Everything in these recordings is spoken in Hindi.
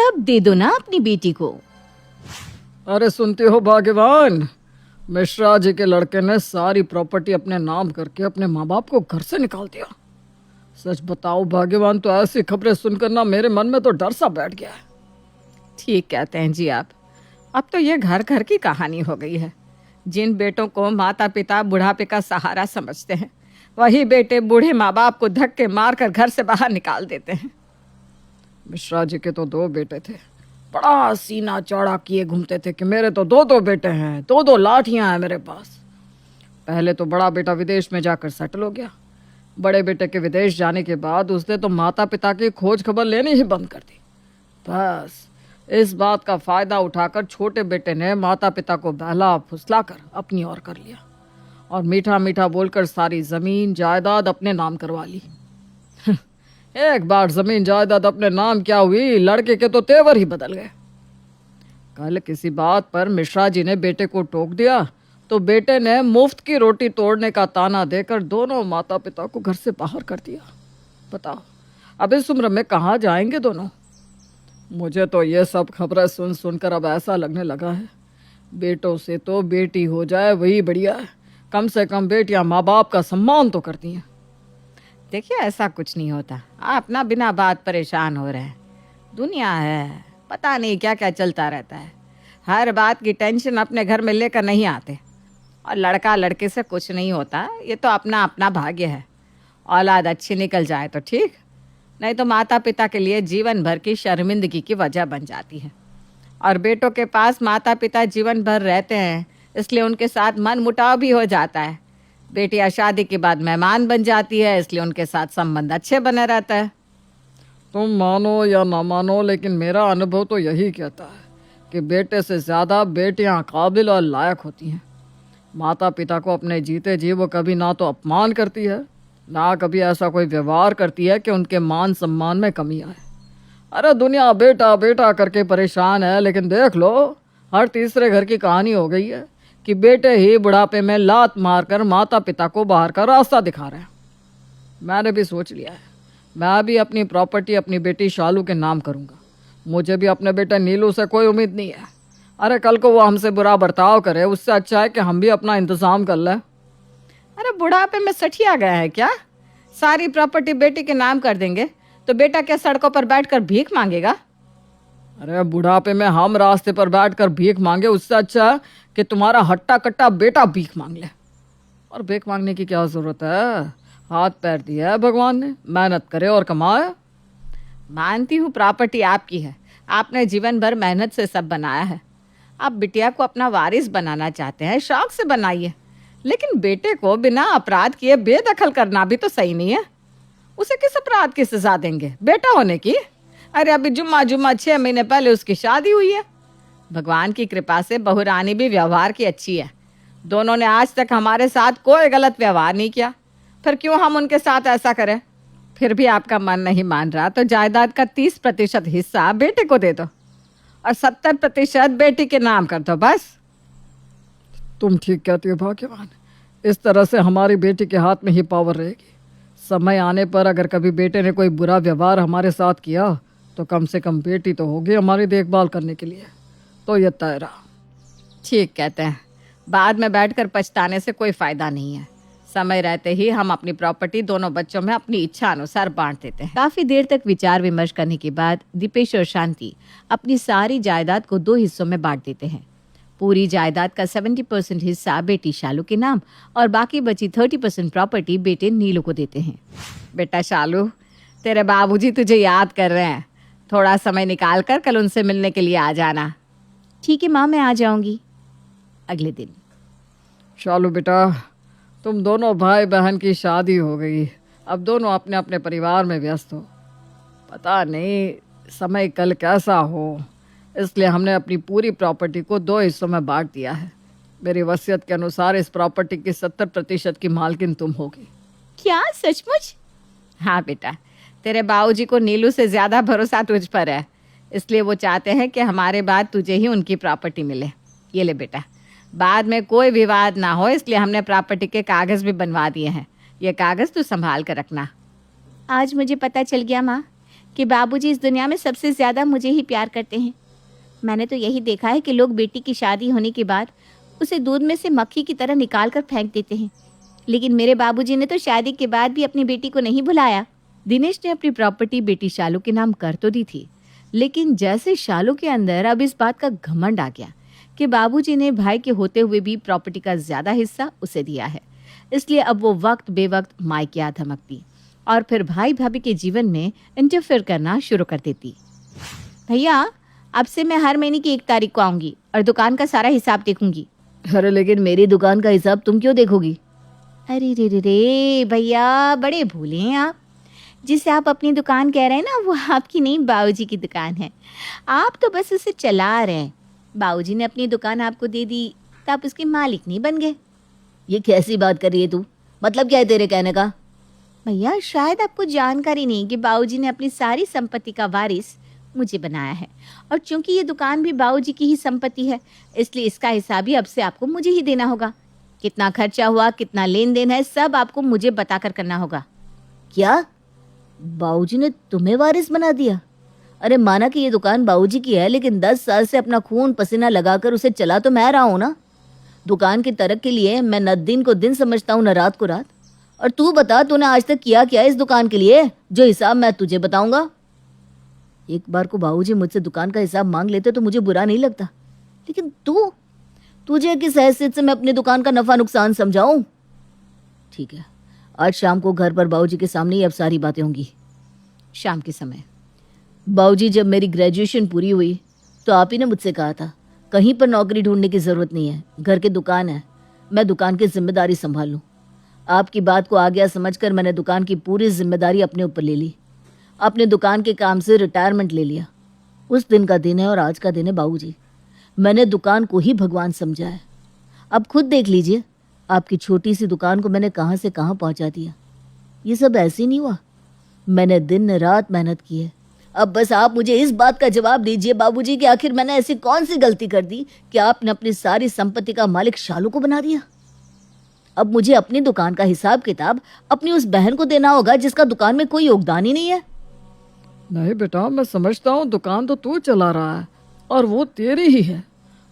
अब दे दो ना अपनी बेटी को। अरे सुनते हो भाग्यवान, मिश्रा जी के लड़के ने सारी प्रॉपर्टी अपने नाम करके अपने माँ बाप को घर से निकाल दिया। सच बताओ भाग्यवान, तो ऐसी खबरें सुनकर ना मेरे मन में तो डर सा बैठ गया है। ठीक कहते हैं जी आप। अब तो ये घर घर की कहानी हो गई है। जिन बेटों को माता पिता बुढ़ापे का सहारा समझते हैं, वही बेटे बूढ़े माँ बाप को धक्के मारकर घर से बाहर निकाल देते हैं। मिश्रा जी के तो 2 बेटे थे, बड़ा सीना चौड़ा किए घूमते थे कि मेरे तो 2 बेटे हैं, 2 लाठियां हैं मेरे पास। पहले तो बड़ा बेटा विदेश में जाकर सेटल हो गया। बड़े बेटे के विदेश जाने के बाद उसने तो माता पिता की खोज खबर लेनी ही बंद कर दी। बस इस बात का फायदा उठाकर छोटे बेटे ने माता पिता को बहला फुसलाकर अपनी ओर कर लिया और मीठा मीठा बोलकर सारी जमीन जायदाद अपने नाम करवा ली। एक बार जमीन जायदाद अपने नाम क्या हुई, लड़के के तो तेवर ही बदल गए। कल किसी बात पर मिश्रा जी ने बेटे को टोक दिया तो बेटे ने मुफ्त की रोटी तोड़ने का ताना देकर दोनों माता पिता को घर से बाहर कर दिया। बताओ अब इस उम्र में कहाँ जाएंगे दोनों। मुझे तो ये सब खबरें सुन सुनकर अब ऐसा लगने लगा है, बेटों से तो बेटी हो जाए वही बढ़िया है। कम से कम बेटियां माँ बाप का सम्मान तो करती हैं। देखिए ऐसा कुछ नहीं होता, आप ना बिना बात परेशान हो रहे हैं। दुनिया है, पता नहीं क्या क्या चलता रहता है। हर बात की टेंशन अपने घर में लेकर नहीं आते। और लड़का लड़के से कुछ नहीं होता, ये तो अपना अपना भाग्य है। औलाद अच्छी निकल जाए तो ठीक, नहीं तो माता पिता के लिए जीवन भर की शर्मिंदगी की वजह बन जाती है। और बेटों के पास माता पिता जीवन भर रहते हैं, इसलिए उनके साथ मन मुटाव भी हो जाता है। बेटियां शादी के बाद मेहमान बन जाती है, इसलिए उनके साथ संबंध अच्छे बने रहता है। तुम मानो या ना मानो, लेकिन मेरा अनुभव तो यही कहता है कि बेटे से ज़्यादा बेटियां काबिल और लायक होती हैं। माता पिता को अपने जीते जी वो कभी ना तो अपमान करती है, ना कभी ऐसा कोई व्यवहार करती है कि उनके मान सम्मान में कमी आए। अरे दुनिया बेटा बेटा करके परेशान है, लेकिन देख लो हर तीसरे घर की कहानी हो गई है कि बेटे ही बुढ़ापे में लात मारकर माता पिता को बाहर का रास्ता दिखा रहे हैं। मैंने भी सोच लिया है, मैं भी अपनी प्रॉपर्टी अपनी बेटी शालू के नाम करूँगा। मुझे भी अपने बेटे नीलू से कोई उम्मीद नहीं है। अरे कल को वो हमसे बुरा बर्ताव करे, उससे अच्छा है कि हम भी अपना इंतज़ाम कर लें। अरे बुढ़ापे में सठिया गया है क्या? सारी प्रॉपर्टी बेटी के नाम कर देंगे तो बेटा क्या सड़कों पर बैठकर भीख मांगेगा? अरे बुढ़ापे में हम रास्ते पर बैठकर भीख मांगे, उससे अच्छा है कि तुम्हारा हट्टा कट्टा बेटा भीख मांग ले। और भीख मांगने की क्या ज़रूरत है, हाथ पैर दिया है भगवान ने, मेहनत करे और कमाए। मानती हूँ प्रॉपर्टी आपकी है, आपने जीवन भर मेहनत से सब बनाया है। आप बिटिया को अपना वारिस बनाना चाहते हैं, शौक से बनाइए, लेकिन बेटे को बिना अपराध किए बेदखल करना भी तो सही नहीं है। उसे किस अपराध की सजा देंगे, बेटा होने की? अरे अभी जुम्मा 6 महीने पहले उसकी शादी हुई है। भगवान की कृपा से बहू रानी भी व्यवहार की अच्छी है। दोनों ने आज तक हमारे साथ कोई गलत व्यवहार नहीं किया, फिर क्यों हम उनके साथ ऐसा करें? फिर भी आपका मन नहीं मान रहा तो जायदाद का 30% हिस्सा बेटे को दे दो और 70% बेटी के नाम कर दो बस। तुम ठीक कहती हो भाग्यवान, इस तरह से हमारी बेटी के हाथ में ही पावर रहेगी। समय आने पर अगर कभी बेटे ने कोई बुरा व्यवहार हमारे साथ किया तो कम से कम बेटी तो होगी हमारी देखभाल करने के लिए। तो ये तय रहा। ठीक कहते हैं, बाद में बैठकर पछताने से कोई फायदा नहीं है। समय रहते ही हम अपनी प्रॉपर्टी दोनों बच्चों में अपनी इच्छा अनुसार बांट देते हैं। काफी देर तक विचार विमर्श करने के बाद दीपेश और शांति अपनी सारी जायदाद को 2 हिस्सों में बांट देते हैं। पूरी जायदाद का 70% हिस्सा बेटी शालू के नाम और बाकी बची 30% प्रॉपर्टी बेटे नीलू को देते हैं। बेटा शालू, तेरे बाबूजी तुझे याद कर रहे हैं, थोड़ा समय निकाल कर कल उनसे मिलने के लिए आ जाना। ठीक है माँ, मैं आ जाऊंगी। अगले दिन। शालू बेटा, तुम दोनों भाई बहन की शादी हो गई, अब दोनों अपने अपने परिवार में व्यस्त हो। पता नहीं समय कल कैसा हो, इसलिए हमने अपनी पूरी प्रॉपर्टी को 2 हिस्सों में बांट दिया है। मेरी वसीयत के अनुसार इस प्रॉपर्टी की 70% की मालकिन तुम होगी। क्या सचमुच? हाँ बेटा, तेरे बाबूजी को नीलू से ज़्यादा भरोसा तुझ पर है, इसलिए वो चाहते हैं कि हमारे बाद तुझे ही उनकी प्रॉपर्टी मिले। ये ले बेटा, बाद में कोई विवाद ना हो इसलिए हमने प्रॉपर्टी के कागज़ भी बनवा दिए हैं। ये कागज़ तू संभाल कर रखना। आज मुझे पता चल गया माँ कि बाबूजी इस दुनिया में सबसे ज़्यादा मुझे ही प्यार करते हैं। मैंने तो यही देखा है कि लोग बेटी की शादी होने के बाद उसे दूध में से मक्खी की तरह निकाल कर फेंक देते हैं, लेकिन मेरे बाबूजी ने तो शादी के बाद भी अपनी बेटी को नहीं भुलाया। दिनेश ने अपनी प्रॉपर्टी बेटी शालू के नाम कर तो दी थी, लेकिन जैसे शालू के अंदर अब इस बात का घमंड आ गया कि बाबूजी ने भाई के होते हुए भी प्रॉपर्टी का ज्यादा हिस्सा उसे दिया है, इसलिए अब वो वक्त बेवक्त मायके आ धमकती और फिर भाई भाभी के जीवन में इंटरफेयर करना शुरू कर देती। भैया, अब से मैं हर महीने की 1 तारीख को आऊंगी और दुकान का सारा हिसाब देखूंगी। अरे लेकिन मेरी दुकान का हिसाब तुम क्यों देखोगी? अरे रे रे रे भैया, बड़े भूले हैं आप। जिसे आप अपनी दुकान कह रहे हैं ना, वो आपकी नहीं, बाबूजी की दुकान है। आप तो बस उसे चला रहे हैं। बाबूजी ने अपनी दुकान आपको दे दी तो आप उसके मालिक नहीं बन गए। ये कैसी बात कर रही है तू? मतलब क्या है तेरे कहने का? भैया, शायद आपको जानकारी नहीं कि बाबूजी ने अपनी सारी संपत्ति का वारिस मुझे बनाया है, और चूंकि ये दुकान भी बाबूजी की ही संपत्ति है, इसलिए इसका हिसाब भी अब से आपको मुझे ही देना होगा। कितना खर्चा हुआ, कितना लेन देन है, सब आपको मुझे बताकर करना होगा। क्या बाबूजी ने तुम्हें वारिस बना दिया? अरे माना कि ये दुकान बाबूजी की है, लेकिन 10 साल से अपना खून पसीना लगाकर उसे चला तो मैं रहा हूं ना। दुकान की तरक्की के लिए मैं न दिन को दिन समझता हूँ न रात को रात। और तू बता, तूने आज तक किया क्या इस दुकान के लिए, जो हिसाब मैं तुझे बताऊंगा? एक बार को बाबूजी मुझसे दुकान का हिसाब मांग लेते तो मुझे बुरा नहीं लगता, लेकिन तुझे किस हैसियत से मैं अपनी दुकान का नफा नुकसान समझाऊं? ठीक है, आज शाम को घर पर बाबूजी के सामने ही अब सारी बातें होंगी। शाम के समय बाबूजी, जब मेरी ग्रेजुएशन पूरी हुई तो आप ही ने मुझसे कहा था कहीं पर नौकरी ढूंढने की जरूरत नहीं है, घर की दुकान है, मैं दुकान की जिम्मेदारी संभाल लूं। आपकी बात को आ गया समझकर मैंने दुकान की पूरी जिम्मेदारी अपने ऊपर ले ली। अपने दुकान के काम से रिटायरमेंट ले लिया। उस दिन का दिन है और आज का दिन है बाबूजी। मैंने दुकान को ही भगवान समझा है। अब खुद देख लीजिए, आपकी छोटी सी दुकान को मैंने कहां से कहां पहुंचा दिया। ये सब ऐसे ही नहीं हुआ, मैंने दिन रात मेहनत की है। अब बस आप मुझे इस बात का जवाब दीजिए बाबूजी कि आखिर मैंने ऐसी कौन सी गलती कर दी कि आपने अपनी सारी संपत्ति का मालिक शालू को बना दिया। अब मुझे अपनी दुकान का हिसाब किताब अपनी उस बहन को देना होगा जिसका दुकान में कोई योगदान ही नहीं है। नहीं बेटा, मैं समझता हूँ दुकान तो तू चला रहा है और वो तेरी ही है।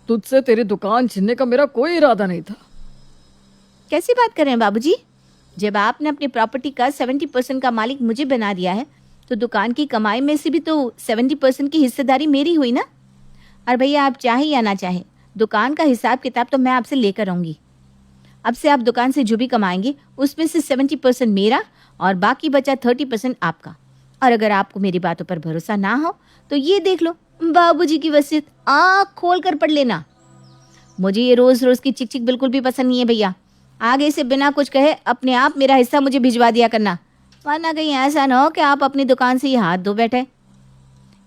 तुझसे तेरी दुकान छीनने का मेरा कोई इरादा नहीं था। कैसी बात कर रहे हैं बाबूजी? जब आपने अपनी प्रॉपर्टी का 70% का मालिक मुझे बना दिया है, तो दुकान की कमाई में से भी तो 70% की हिस्सेदारी मेरी हुई ना। और भैया, आप चाहे या ना चाहे, दुकान का हिसाब किताब तो मैं आपसे लेकर आऊँगी। अब से आप दुकान से जो भी कमाएंगे उसमें से 70% मेरा और बाकी बचा 30% आपका। और अगर आपको मेरी बातों पर भरोसा ना हो तो ये देख लो, बाबूजी की वसीयत आँख खोल कर पढ़ लेना। मुझे ये रोज रोज की चिक चिक बिल्कुल भी पसंद नहीं है भैया। आगे से बिना कुछ कहे अपने आप मेरा हिस्सा मुझे भिजवा दिया करना, वरना कहीं ऐसा ना हो कि आप अपनी दुकान से ही हाथ धो बैठे।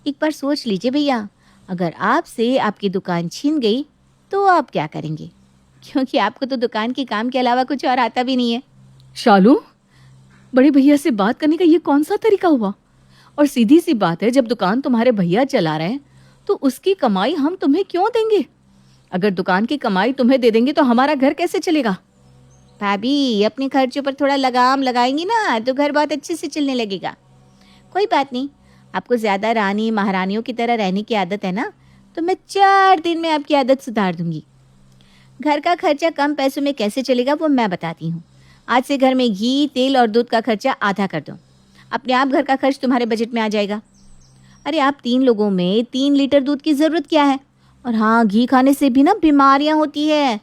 एक बार सोच लीजिए भैया, अगर आपसे आपकी दुकान छीन गई तो आप क्या करेंगे? क्योंकि आपको तो दुकान के काम के अलावा कुछ और आता भी नहीं है। शालू, बड़े भैया से बात करने का ये कौन सा तरीका हुआ? और सीधी सी बात है, जब दुकान तुम्हारे भैया चला रहे हैं तो उसकी कमाई हम तुम्हें क्यों देंगे? अगर दुकान की कमाई तुम्हें दे देंगे तो हमारा घर कैसे चलेगा? भाभी, अपने खर्चों पर थोड़ा लगाम लगाएंगी ना तो घर बहुत अच्छे से चलने लगेगा। कोई बात नहीं, आपको ज़्यादा रानी महारानियों की तरह रहने की आदत है ना, तो मैं 4 दिन में आपकी आदत सुधार दूंगी। घर का खर्चा कम पैसों में कैसे चलेगा वो मैं बताती हूँ। आज से घर में घी, तेल और दूध का खर्चा आधा कर दो, अपने आप घर का खर्च तुम्हारे बजट में आ जाएगा। अरे आप 3 लोगों में 3 लीटर दूध की ज़रूरत क्या है? और हाँ, घी खाने से भी ना बीमारियाँ होती है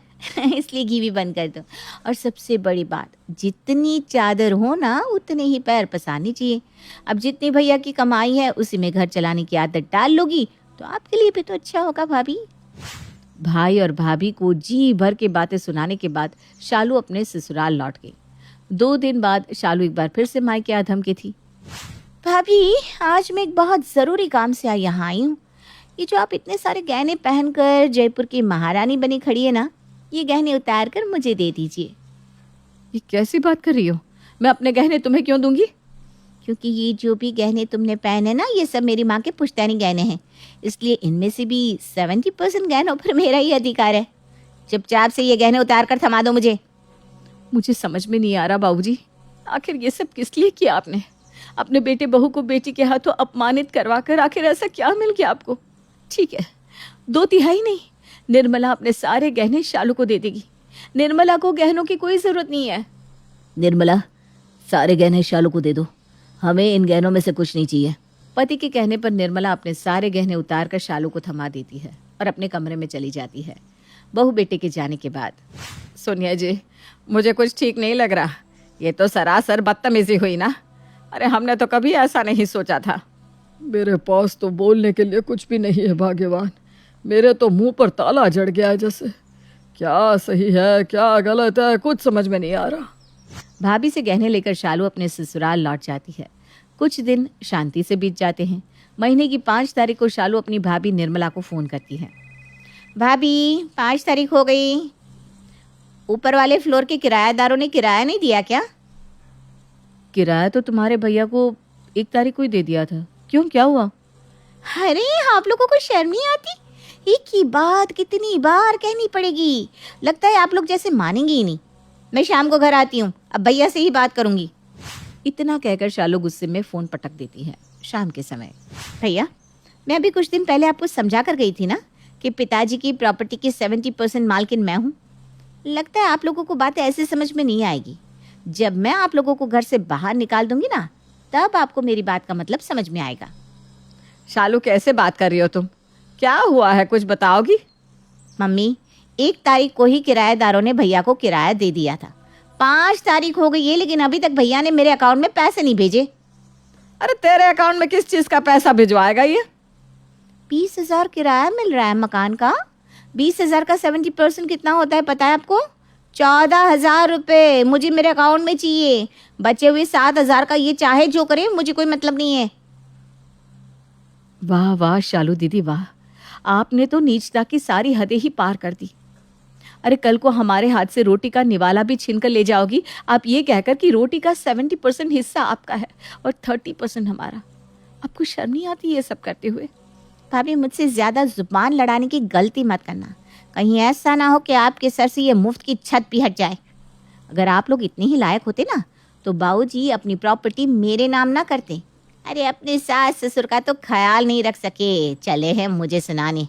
इसलिए घी भी बंद कर दो। और सबसे बड़ी बात, जितनी चादर हो ना उतने ही पैर पसारनी चाहिए। अब जितनी भैया की कमाई है उसी में घर चलाने की आदत डाल लोगी तो आपके लिए भी तो अच्छा होगा भाभी। भाई और भाभी को जी भर के बातें सुनाने के बाद शालू अपने ससुराल लौट गई। 2 दिन बाद शालू एक बार फिर से मायके आ धमकी थी। भाभी, आज मैं एक बहुत ज़रूरी काम से यहाँ आई हूँ। ये जो आप इतने सारे गहने पहनकर जयपुर की महारानी बनी खड़ी है ना, ये गहने उतार कर मुझे दे दीजिए। ये कैसी बात कर रही हो? मैं अपने गहने तुम्हें क्यों दूंगी? क्योंकि ये जो भी गहने तुमने पहने ना, ये सब मेरी माँ के पुश्तैनी गहने हैं, इसलिए इनमें से भी 70% गहनों पर मेरा ही अधिकार है। चुपचाप से ये गहने उतार कर थमा दो मुझे। मुझे समझ में नहीं आ रहा बाबूजी, आखिर ये सब किस लिए किया आपने? अपने बेटे बहू को बेटी के हाथों अपमानित करवा कर आखिर ऐसा क्या मिल गया आपको? ठीक है, 2/3 नहीं, निर्मला अपने सारे गहने शालू को दे देगी। निर्मला को गहनों की कोई जरूरत नहीं है। निर्मला, सारे गहने शालू को दे दो, हमें इन गहनों में से कुछ नहीं चाहिए। पति के कहने पर निर्मला अपने सारे गहने उतार कर शालू को थमा देती है और अपने कमरे में चली जाती है। बहू बेटे के जाने के बाद, सोनिया जी, मुझे कुछ ठीक नहीं लग रहा। ये तो सरासर बदतमीजी हुई ना। अरे हमने तो कभी ऐसा नहीं सोचा था। मेरे पास तो बोलने के लिए कुछ भी नहीं है भाग्यवान। मेरे तो मुंह पर ताला जड़ गया है जैसे। क्या सही है क्या गलत है कुछ समझ में नहीं आ रहा। भाभी से गहने लेकर शालू अपने ससुराल लौट जाती है। कुछ दिन शांति से बीत जाते हैं। महीने की 5 तारीख को शालू अपनी भाभी निर्मला को फोन करती है। भाभी, 5 तारीख हो गई, ऊपर वाले फ्लोर के किराएदारों ने किराया नहीं दिया क्या? किराया तो तुम्हारे भैया को 1 तारीख को ही दे दिया था। क्यों, क्या हुआ? अरे आप लोगों को शर्म नहीं आती? एक ही बात कितनी बार कहनी पड़ेगी? लगता है आप लोग जैसे मानेंगे ही नहीं। मैं शाम को घर आती हूँ, अब भैया से ही बात करूंगी। इतना कहकर शालू गुस्से में फोन पटक देती है। शाम के समय, भैया मैं अभी कुछ दिन पहले आपको समझा कर गई थी ना कि पिताजी की प्रॉपर्टी की 70% मालकिन मैं हूँ। लगता है आप लोगों को बातें ऐसे समझ में नहीं आएगी। जब मैं आप लोगों को घर से बाहर निकाल दूंगी ना, तब आपको मेरी बात का मतलब समझ में आएगा। शालू, कैसे बात कर रही हो तुम? क्या हुआ है, कुछ बताओगी? मम्मी, 1 तारीख को ही किराएदारों ने भैया को किराया दे दिया था। 5 तारीख हो गई है, लेकिन अभी तक भैया ने मेरे अकाउंट में पैसे नहीं भेजे। अरे तेरे अकाउंट में किस चीज का पैसा भिजवाएगा ये? 20,000 किराया मिल रहा है मकान का। 20,000 का 70% कितना होता है पता है आपको? 14,000 रुपये मुझे मेरे अकाउंट में चाहिए। बचे हुए 7,000 का ये चाहे जो करे, मुझे कोई मतलब नहीं है। वाह वाह शालू दीदी वाह, आपने तो नीचता की सारी हदें ही पार कर दी। अरे कल को हमारे हाथ से रोटी का निवाला भी छीन कर ले जाओगी, आप ये कहकर कि रोटी का 70% हिस्सा आपका है और 30% हमारा। आपको शर्म नहीं आती ये सब करते हुए? भाभी, मुझसे ज्यादा जुबान लड़ाने की गलती मत करना। कहीं ऐसा ना हो कि आपके सर से ये मुफ्त की छत भी हट जाए। अगर आप लोग इतने ही लायक होते ना, तो बाबूजी अपनी प्रॉपर्टी मेरे नाम ना करते। अरे अपने सास ससुर का तो ख्याल नहीं रख सके, चले हैं मुझे सुनाने।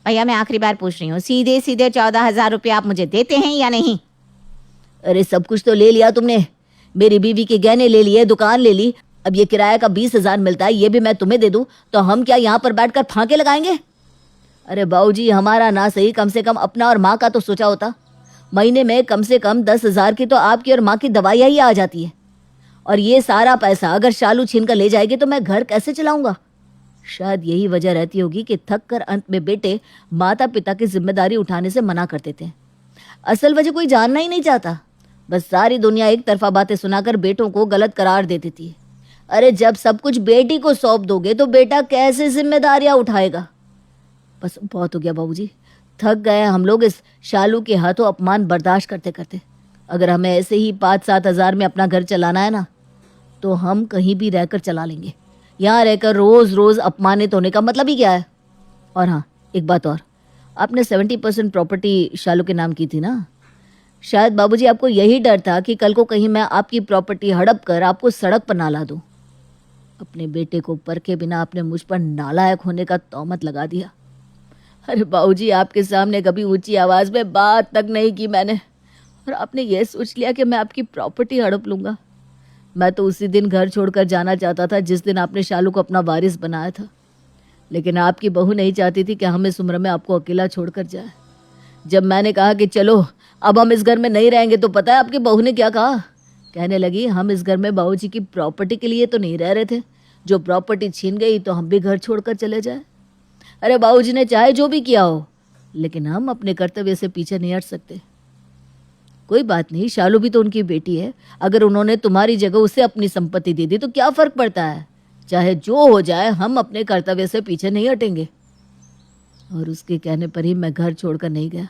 भैया मैं आखिरी बार पूछ रही हूँ, सीधे सीधे 14,000 रुपये आप मुझे देते हैं या नहीं? अरे सब कुछ तो ले लिया तुमने, मेरी बीवी के गहने ले लिए, दुकान ले ली, अब ये किराया का 20,000 मिलता है, ये भी मैं तुम्हें दे दूं तो हम क्या यहाँ पर बैठकर फांके लगाएंगे? अरे बाबूजी, हमारा ना सही कम से कम अपना और माँ का तो सोचा होता। महीने में कम से कम 10,000 की तो आपकी और माँ की दवाइयाँ ही आ जाती है, और ये सारा पैसा अगर शालू छीन कर ले जाएगी तो मैं घर कैसे चलाऊंगा? शायद यही वजह रहती होगी कि थक कर अंत में बेटे माता पिता की जिम्मेदारी उठाने से मना कर देते हैं। असल वजह कोई जानना ही नहीं चाहता, बस सारी दुनिया एक तरफा बातें सुनाकर बेटों को गलत करार दे देती है। अरे जब सब कुछ बेटी को सौंप दोगे तो बेटा कैसे जिम्मेदारियां उठाएगा? बस बहुत हो गया बाबूजी, थक गए हम लोग इस शालू के हाथों अपमान बर्दाश्त करते करते। अगर हमें ऐसे ही 5-7 हज़ार में अपना घर चलाना है ना, तो हम कहीं भी रहकर चला लेंगे। यहाँ रहकर रोज रोज अपमानित होने का मतलब ही क्या है? और हाँ, एक बात और, आपने 70% प्रॉपर्टी शालू के नाम की थी ना? शायद बाबूजी आपको यही डर था कि कल को कहीं मैं आपकी प्रॉपर्टी हड़प कर आपको सड़क पर ना ला दूं। अपने बेटे को परखे बिना आपने मुझ पर नालायक होने का तौमत लगा दिया। अरे बाबूजी, आपके सामने कभी ऊंची आवाज में बात तक नहीं की मैंने, और आपने ये सोच लिया कि मैं आपकी प्रॉपर्टी हड़प लूंगा। मैं तो उसी दिन घर छोड़कर जाना चाहता था जिस दिन आपने शालू को अपना वारिस बनाया था, लेकिन आपकी बहू नहीं चाहती थी कि हम इस उम्र में आपको अकेला छोड़कर जाए। जब मैंने कहा कि चलो अब हम इस घर में नहीं रहेंगे, तो पता है आपकी बहू ने क्या कहा? कहने लगी, हम इस घर में बाबूजी की प्रॉपर्टी के लिए तो नहीं रह रहे थे, जो प्रॉपर्टी छीन गई तो हम भी घर छोड़कर चले जाए। अरे बाबूजी ने चाहे जो भी किया हो, लेकिन हम अपने कर्तव्य से पीछे नहीं हट सकते। कोई बात नहीं, शालू भी तो उनकी बेटी है। अगर उन्होंने तुम्हारी जगह उसे अपनी संपत्ति दे दी तो क्या फर्क पड़ता है? चाहे जो हो जाए, हम अपने कर्तव्य से पीछे नहीं हटेंगे। और उसके कहने पर ही मैं घर छोड़कर नहीं गया,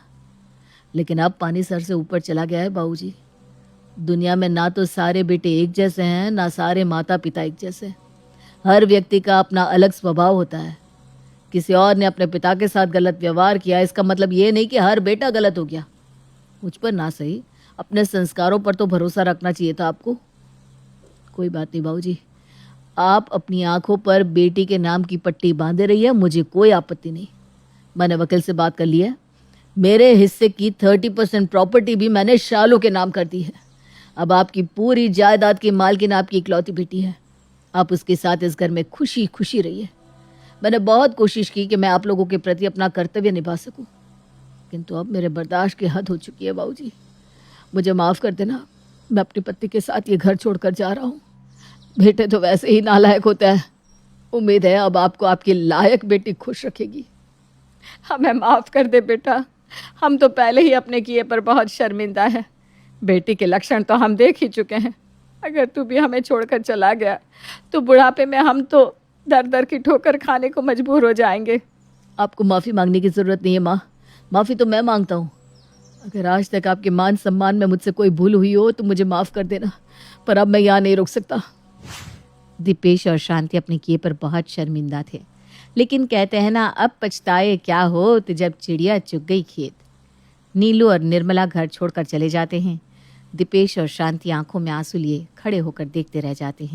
लेकिन अब पानी सर से ऊपर चला गया है बाबूजी। दुनिया में ना तो सारे बेटे एक जैसे हैं, ना सारे माता पिता एक जैसे। हर व्यक्ति का अपना अलग स्वभाव होता है। किसी और ने अपने पिता के साथ गलत व्यवहार किया, इसका मतलब ये नहीं कि हर बेटा गलत हो गया। मुझ पर ना सही, अपने संस्कारों पर तो भरोसा रखना चाहिए था आपको। कोई बात नहीं बाबूजी, आप अपनी आंखों पर बेटी के नाम की पट्टी बांधे रही है, मुझे कोई आपत्ति नहीं। मैंने वकील से बात कर ली है। मेरे हिस्से की 30% प्रॉपर्टी भी मैंने शालू के नाम कर दी है। अब आपकी पूरी जायदाद की मालकिन आपकी इकलौती बेटी है। आप उसके साथ इस घर में खुशी खुशी रहिए। मैंने बहुत कोशिश की कि मैं आप लोगों के प्रति अपना कर्तव्य निभा सकूं, किंतु अब मेरे बर्दाश्त की हद हो चुकी है। बाबूजी, मुझे माफ़ कर देना। मैं अपनी पति के साथ ये घर छोड़कर जा रहा हूँ। बेटे तो वैसे ही नालायक होता है। उम्मीद है अब आपको आपकी लायक बेटी खुश रखेगी। हमें माफ़ कर दे बेटा, हम तो पहले ही अपने किए पर बहुत शर्मिंदा है। बेटी के लक्षण तो हम देख ही चुके हैं। अगर तू भी हमें छोड़कर चला गया तो बुढ़ापे में हम तो दर दर की ठोकर खाने को मजबूर हो जाएंगे। आपको माफ़ी मांगने की ज़रूरत नहीं है माँ, माफ़ी तो मैं मांगता हूँ। अगर आज तक आपके मान सम्मान में मुझसे कोई भूल हुई हो तो मुझे माफ़ कर देना, पर अब मैं यहाँ नहीं रुक सकता। दीपेश और शांति अपने किए पर बहुत शर्मिंदा थे, लेकिन कहते हैं ना, अब पछताए क्या हो तो जब चिड़िया चुग गई खेत। नीलू और निर्मला घर छोड़कर चले जाते हैं। दीपेश और शांति आंखों में आंसू लिए खड़े होकर देखते रह जाते हैं।